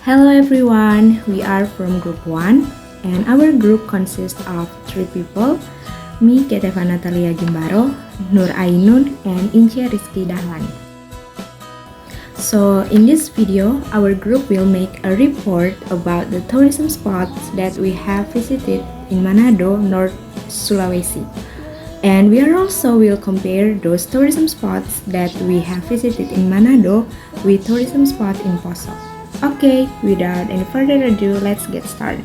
Hello everyone, we are from group 1 and our group consists of 3 people, me, Ketevan, Natalia, Gimbaro, Nur Ainun, and Ince, Rizky, Dachlan. So in this video, our group will make a report about the tourism spots that we have visited in Manado, North Sulawesi. And we are also will compare those tourism spots that we have visited in Manado with tourism spot in Poso. Okay, without any further ado, let's get started.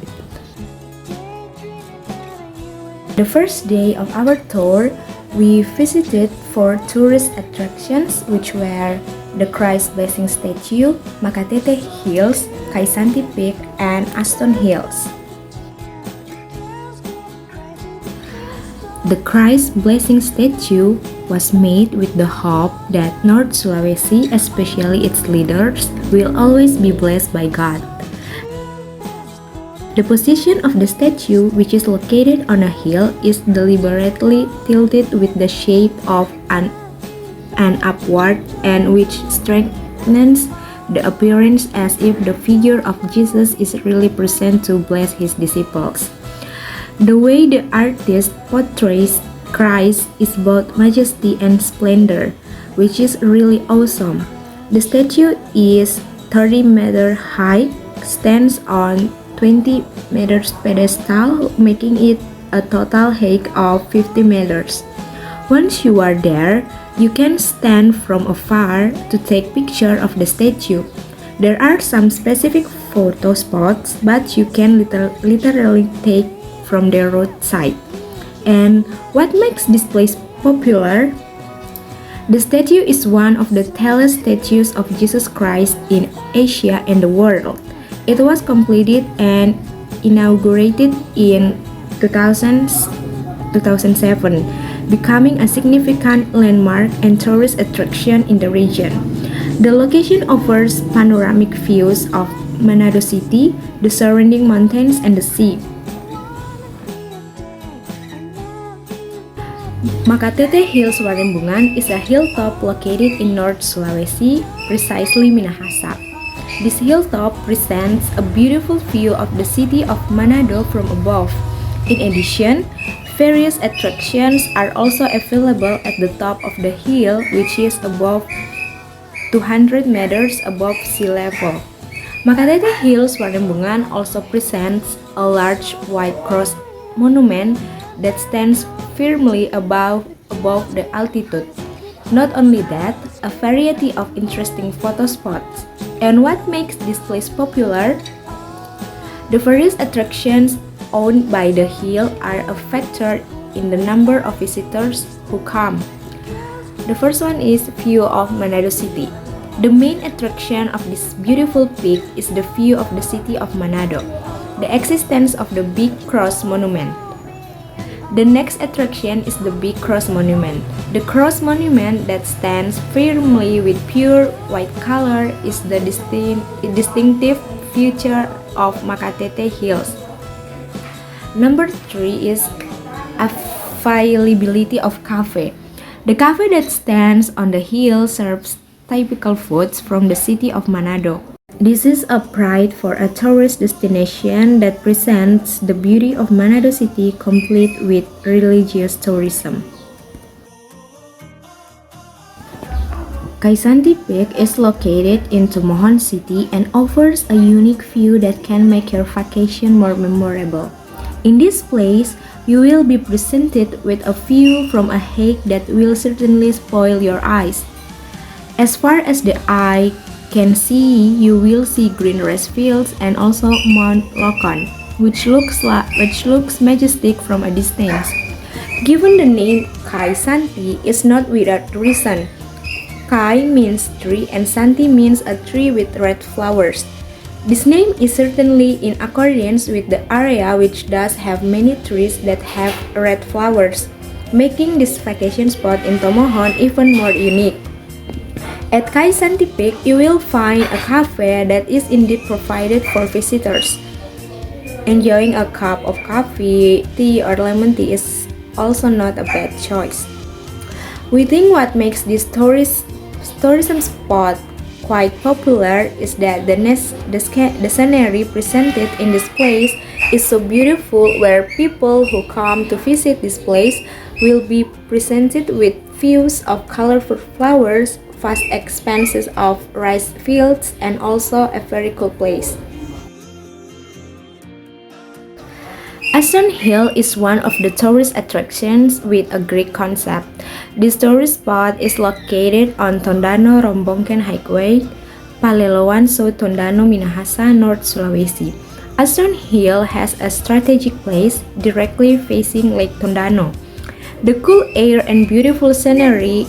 The first day of our tour, we visited 4 tourist attractions which were the Christ Blessing Statue, Makatete Hills, Kaisanti Peak, and Aston Hills. The Christ Blessing Statue was made with the hope that North Sulawesi, especially its leaders, will always be blessed by God. The position of the statue, which is located on a hill, is deliberately tilted with the shape of an upward and which strengthens the appearance as if the figure of Jesus is really present to bless his disciples. The way the artist portrays Christ is both majesty and splendor, which is really awesome. The statue is 30 meters high, stands on 20 meters pedestal, making it a total height of 50 meters. Once you are there, you can stand from afar to take picture of the statue. There are some specific photo spots, but you can literally take from the roadside. And what makes this place popular? The statue is one of the tallest statues of Jesus Christ in Asia and the world. It was completed and inaugurated in 2007, becoming a significant landmark and tourist attraction in the region. The location offers panoramic views of Manado City, the surrounding mountains, and the sea. Makatete Hills Warembungan is a hilltop located in North Sulawesi, precisely Minahasa. This hilltop presents a beautiful view of the city of Manado from above. In addition, various attractions are also available at the top of the hill, which is above 200 meters above sea level. Makatete Hills Warembungan also presents a large white cross monument that stands firmly above the altitude. Not only that, a variety of interesting photo spots. And what makes this place popular? The various attractions owned by the hill are a factor in the number of visitors who come. The first one is view of Manado City. The main attraction of this beautiful peak is the view of the city of Manado, the existence of the Big Cross Monument. The next attraction is the Big Cross Monument. The cross monument that stands firmly with pure white color is the distinctive feature of Makatete Hills. Number 3 is availability of cafe. The cafe that stands on the hill serves typical foods from the city of Manado. This is a pride for a tourist destination that presents the beauty of Manado City complete with religious tourism. Kaisanti Peak is located in Tumohon City and offers a unique view that can make your vacation more memorable. In this place, you will be presented with a view from a height that will certainly spoil your eyes. As far as the eye can see, you will see green rice fields and also Mount Laporan, which looks majestic from a distance. Given the name Kaisanti is not without reason. Kai means tree and Santi means a tree with red flowers. This name is certainly in accordance with the area, which does have many trees that have red flowers, making this vacation spot in Tumohon even more unique. At Kaisanti Peak, you will find a cafe that is indeed provided for visitors. Enjoying a cup of coffee, tea, or lemon tea is also not a bad choice. We think what makes this tourism spot quite popular is that the scenery presented in this place is so beautiful, where people who come to visit this place will be presented with views of colorful flowers, vast expanses of rice fields, and also a very cool place. Aston Hill is one of the tourist attractions with a great concept. This tourist spot is located on Tondano Rombongken Highway, Paleloan South Tondano, Minahasa, North Sulawesi. Aston Hill has a strategic place directly facing Lake Tondano. The cool air and beautiful scenery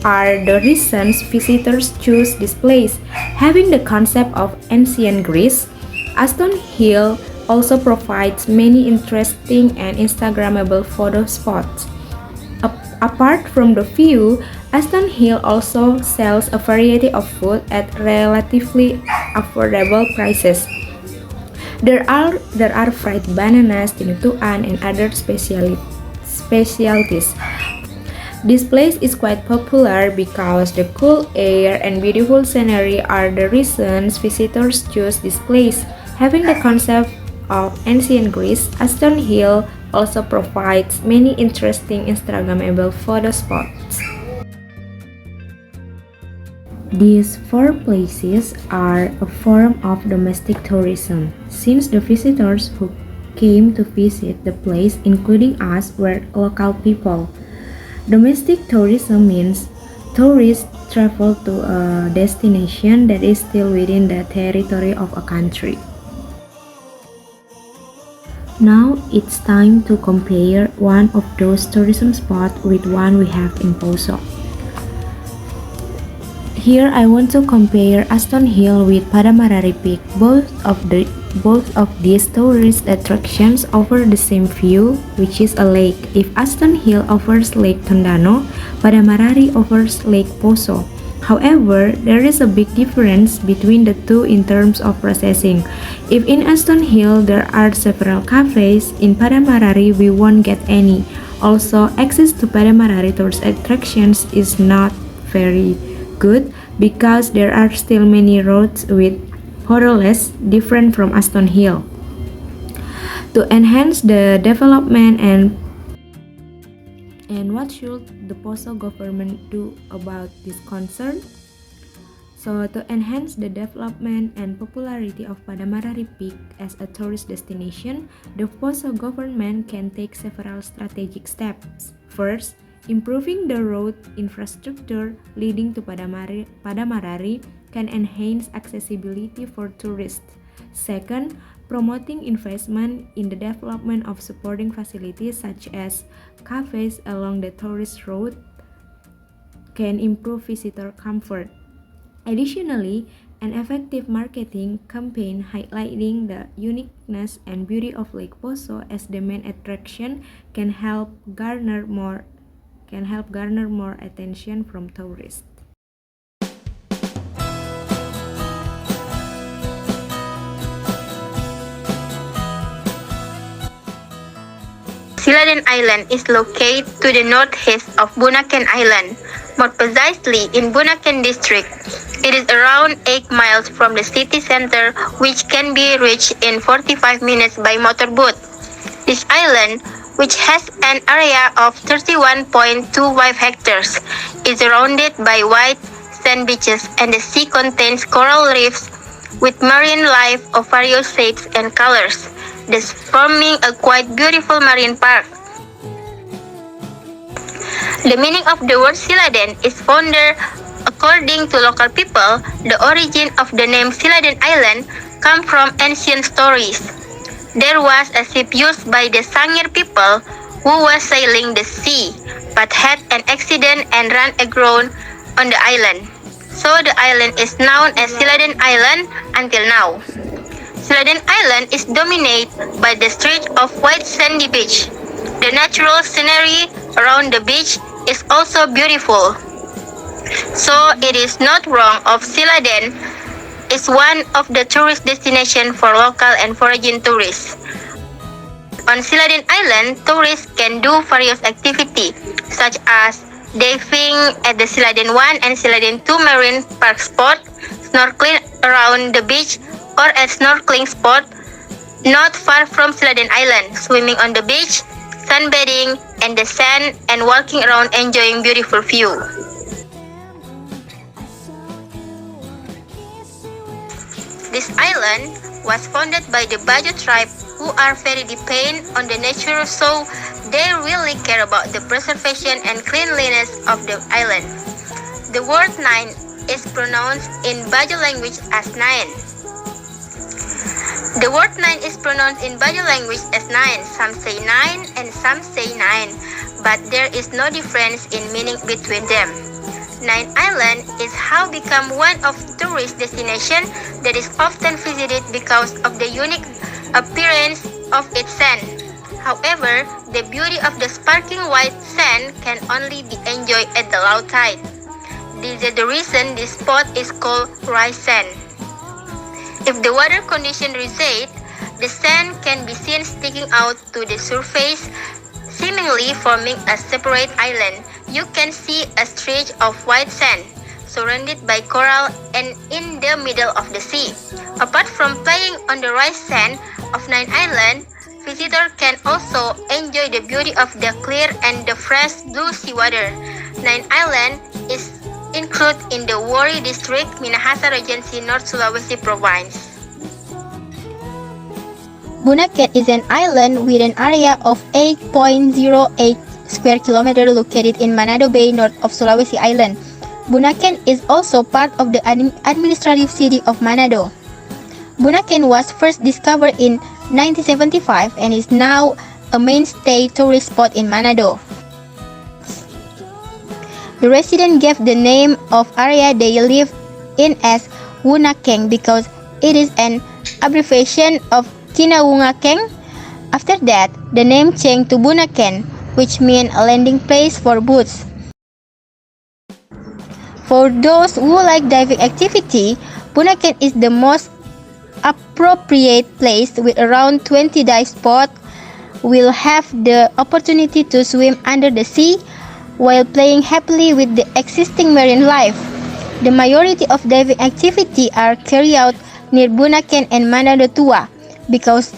are the reasons visitors choose this place. Having the concept of ancient Greece, Aston Hill also provides many interesting and Instagrammable photo spots. Apart from the view, Aston Hill also sells a variety of food at relatively affordable prices. There are fried bananas, tinutuan, and other specialties. This place is quite popular because the cool air and beautiful scenery are the reasons visitors choose this place. Having the concept of ancient Greece, Aston Hill also provides many interesting Instagrammable photo spots. These four places are a form of domestic tourism, since the visitors who came to visit the place, including us, were local people. Domestic tourism means tourists travel to a destination that is still within the territory of a country. Now it's time to compare one of those tourism spots with one we have in Poso. Here I want to compare Aston Hill with Padamarari Peak. Both of these tourist attractions offer the same view, which is a lake. If Aston Hill offers Lake Tondano, Padamarari offers Lake Poso. However, there is a big difference between the two in terms of processing. If in Aston Hill there are several cafes, in Padamarari we won't get any. Also, access to Padamarari tourist attractions is not very good because there are still many roads with potholes different from Aston Hill. To enhance the development and what should the Poso government do about this concern? So, to enhance the development and popularity of Padamarari Peak as a tourist destination, the Poso government can take several strategic steps. First, improving the road infrastructure leading to Padamarari can enhance accessibility for tourists. Second, promoting investment in the development of supporting facilities such as cafes along the tourist route can improve visitor comfort. Additionally, an effective marketing campaign highlighting the uniqueness and beauty of Lake Poso as the main attraction can help garner more attention from tourists. Siladen Island is located to the northeast of Bunaken Island, more precisely in Bunaken District. It is around 8 miles from the city center, which can be reached in 45 minutes by motorboat. This island, which has an area of 31.25 hectares, is surrounded by white sand beaches, and the sea contains coral reefs with marine life of various shapes and colors, thus forming a quite beautiful marine park. The meaning of the word Siladen is found there. According to local people, the origin of the name Siladen Island comes from ancient stories. There was a ship used by the Sangir people who was sailing the sea, but had an accident and ran aground on the island. So the island is known as Siladen Island until now. Siladen Island is dominated by the stretch of white sandy beach. The natural scenery around the beach is also beautiful. So it is not wrong of Siladen is one of the tourist destinations for local and foreign tourists. On Siladen Island, tourists can do various activities such as diving at the Siladen 1 and Siladen 2 marine park spot, snorkeling around the beach or at snorkeling spot not far from Siladen Island, swimming on the beach, sunbathing in the sand, and walking around enjoying beautiful view. This island was founded by the Bajo tribe who are very dependent on the nature, so they really care about the preservation and cleanliness of the island. The word nine is pronounced in Bajo language as nine. The word nine is pronounced in Bajo language as nine. Some say nine and some say nine, but there is no difference in meaning between them. Nine Island is how become one of tourist destination that is often visited because of the unique appearance of its sand. However, the beauty of the sparkling white sand can only be enjoyed at the low tide. This is the reason this spot is called rice sand. If the water condition recede, the sand can be seen sticking out to the surface, seemingly forming a separate island. You can see a stretch of white sand, surrounded by coral and in the middle of the sea. Apart from playing on the rice sand of Nine Island, visitors can also enjoy the beauty of the clear and the fresh blue seawater. Nine Island is included in the Wari District, Minahasa Regency, North Sulawesi Province. Bunaken is an island with an area of 8.08 square kilometer located in Manado Bay, north of Sulawesi Island. Bunaken is also part of the administrative city of Manado. Bunaken was first discovered in 1975 and is now a mainstay tourist spot in Manado. The residents gave the name of area they live in as Wunakeng because it is an abbreviation of Kinawungakeng. After that, the name changed to Bunaken, which means a landing place for boats. For those who like diving activity, Bunaken is the most appropriate place with around 20 dive spots. Will have the opportunity to swim under the sea while playing happily with the existing marine life. The majority of diving activity are carried out near Bunaken and Manado Tua because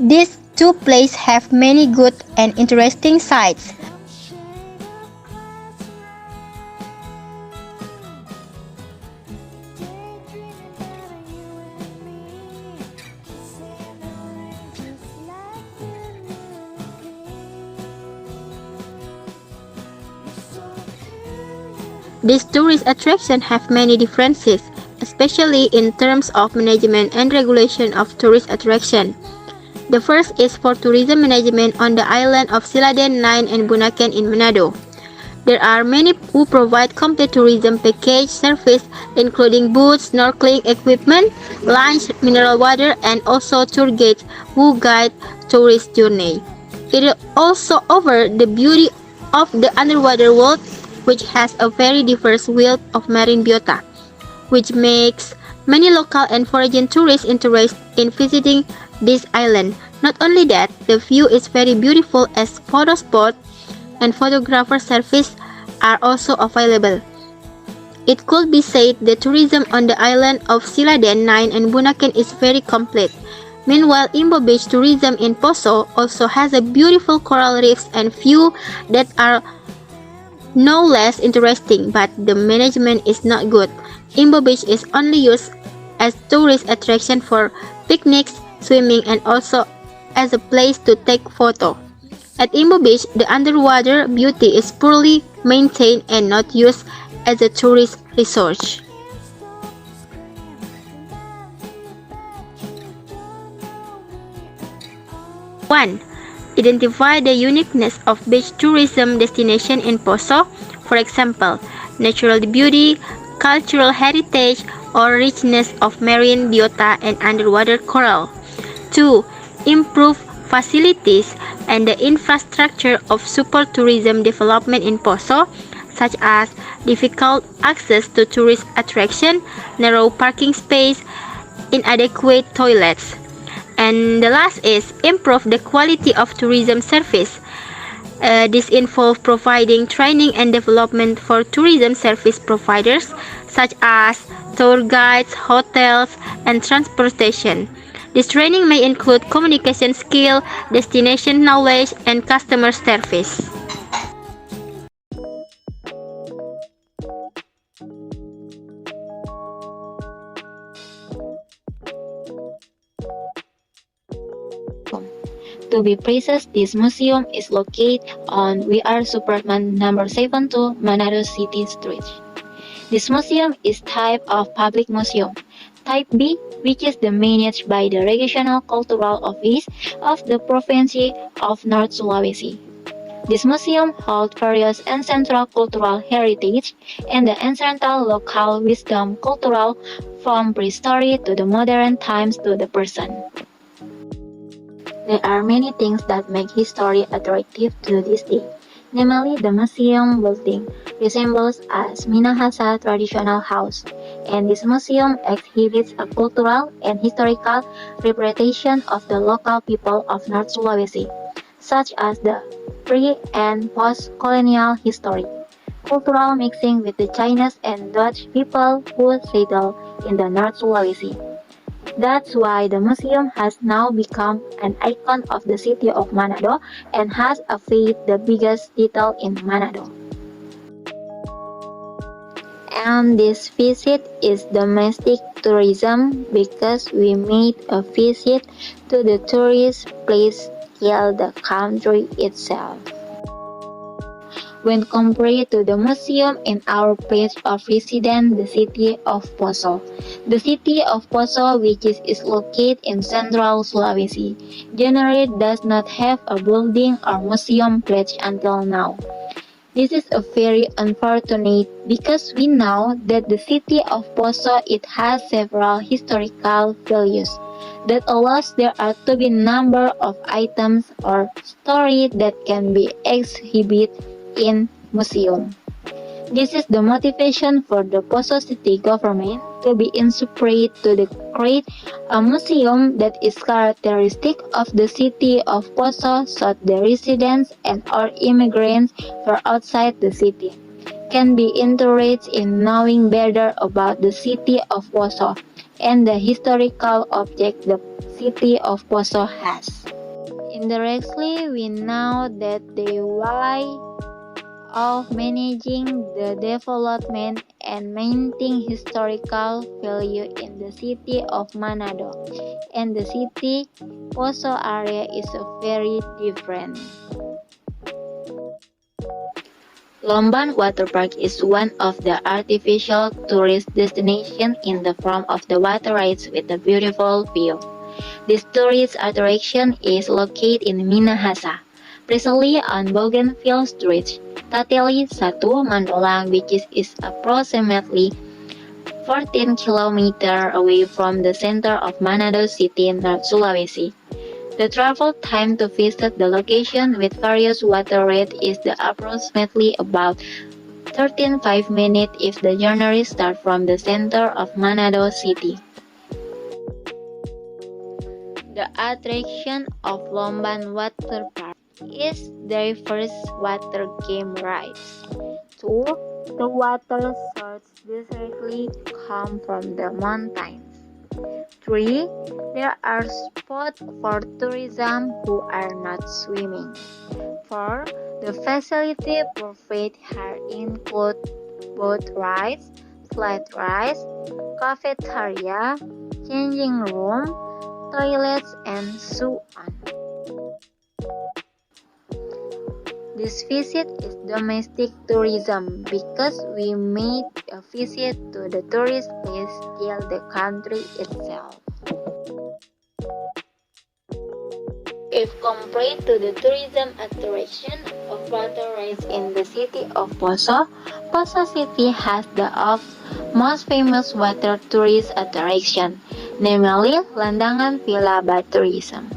these two places have many good and interesting sights. These tourist attractions have many differences, especially in terms of management and regulation of tourist attraction. The first is for tourism management on the island of Siladen, Nine, and Bunaken in Manado. There are many who provide complete tourism package service including boats, snorkeling equipment, lunch, mineral water, and also tour guides who guide tourist journey. It also offers the beauty of the underwater world, which has a very diverse wealth of marine biota, which makes many local and foreign tourists interested in visiting this island. Not only that, the view is very beautiful as photo spot and photographer service are also available. It could be said the tourism on the island of Siladen, Nine, and Bunaken is very complete. Meanwhile, Imbo Beach tourism in Poso also has a beautiful coral reefs and view that are no less interesting, but the management is not good. Imbo Beach is only used as tourist attraction for picnics, swimming, and also as a place to take photo. At Imbo Beach, the underwater beauty is poorly maintained and not used as a tourist resort. One, identify the uniqueness of beach tourism destination in Poso, for example, natural beauty, cultural heritage, or richness of marine biota and underwater coral. 2. Improve facilities and the infrastructure of support tourism development in Poso, such as difficult access to tourist attraction, narrow parking space, inadequate toilets. And the last is improve the quality of tourism service. This involves providing training and development for tourism service providers such as tour guides, hotels, and transportation. This training may include communication skill, destination knowledge, and customer service. To be precise, this museum is located on We Are Superman number 72 Manado City Street. This museum is type of public museum. Type B, which is managed by the Regional Cultural Office of the Province of North Sulawesi. This museum holds various ancestral cultural heritage and the ancestral local wisdom cultural from prehistory to the modern times to the present. There are many things that make history attractive to this day. Namely, the museum building resembles a Minahasa traditional house, and this museum exhibits a cultural and historical representation of the local people of North Sulawesi, such as the pre- and post-colonial history, cultural mixing with the Chinese and Dutch people who settled in the North Sulawesi. That's why the museum has now become an icon of the city of Manado and has affected the biggest detail in Manado. And this visit is domestic tourism because we made a visit to the tourist place in the country itself. When compared to the museum in our place of residence, the city of Poso. The city of Poso, which is located in central Sulawesi, generally does not have a building or museum pledge until now. This is a very unfortunate because we know that the city of Poso it has several historical values that allows there are to be number of items or stories that can be exhibited in museum. This is the motivation for the Poso city government to be inspired to create a museum that is characteristic of the city of Poso so the residents and or immigrants from outside the city can be interested in knowing better about the city of Poso and the historical object the city of Poso has. Indirectly, we know that the why of managing the development and maintaining historical value in the city of Manado and the city Poso area is very different. Lomban Water Park is one of the artificial tourist destinations in the form of the water rides with a beautiful view. This tourist attraction is located in Minahasa, precisely on Bougainville Street, Tateli 1 Mandolang, which is approximately 14 kilometers away from the center of Manado City, North Sulawesi. The travel time to visit the location with various water rides is approximately about 13.5 minutes if the journey starts from the center of Manado City. The attraction of Lomban Water Park is their first water game rides. 2. The water source directly come from the mountains. 3. There are spots for tourism who are not swimming. 4. The facility provided here include boat rides, sled rides, cafeteria, changing room, toilets, and so on. This visit is domestic tourism because we made a visit to the tourist place in the country itself. If compared to the tourism attraction of water rides in the city of Poso, Poso City has the most famous water tourist attraction, namely Landangan Villa Bath Tourism.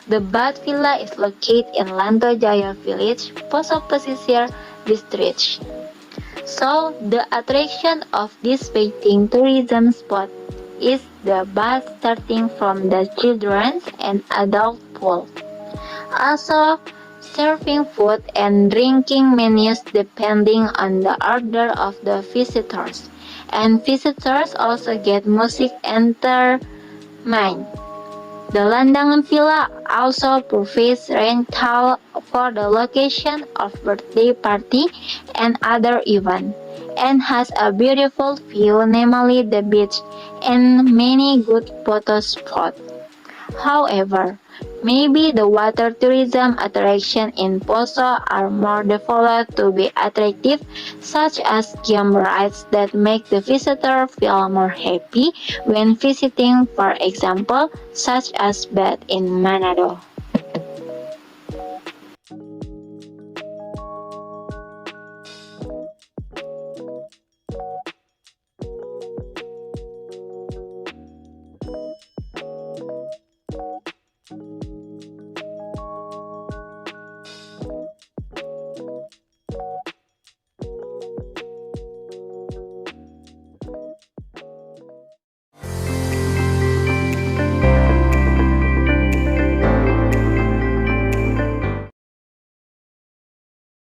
The Bath Villa is located in Lanto Jaya Village, Poso Pesisir District. So, the attraction of this bathing tourism spot is the bath starting from the children's and adult pool. Also, serving food and drinking menus depending on the order of the visitors. And visitors also get music entertainment. The Landangan Villa also provides rental for the location of birthday party and other events, and has a beautiful view, namely the beach, and many good photo spots. However, maybe the water tourism attractions in Poso are more developed to be attractive, such as game rides that make the visitor feel more happy when visiting, for example, such as bath in Manado.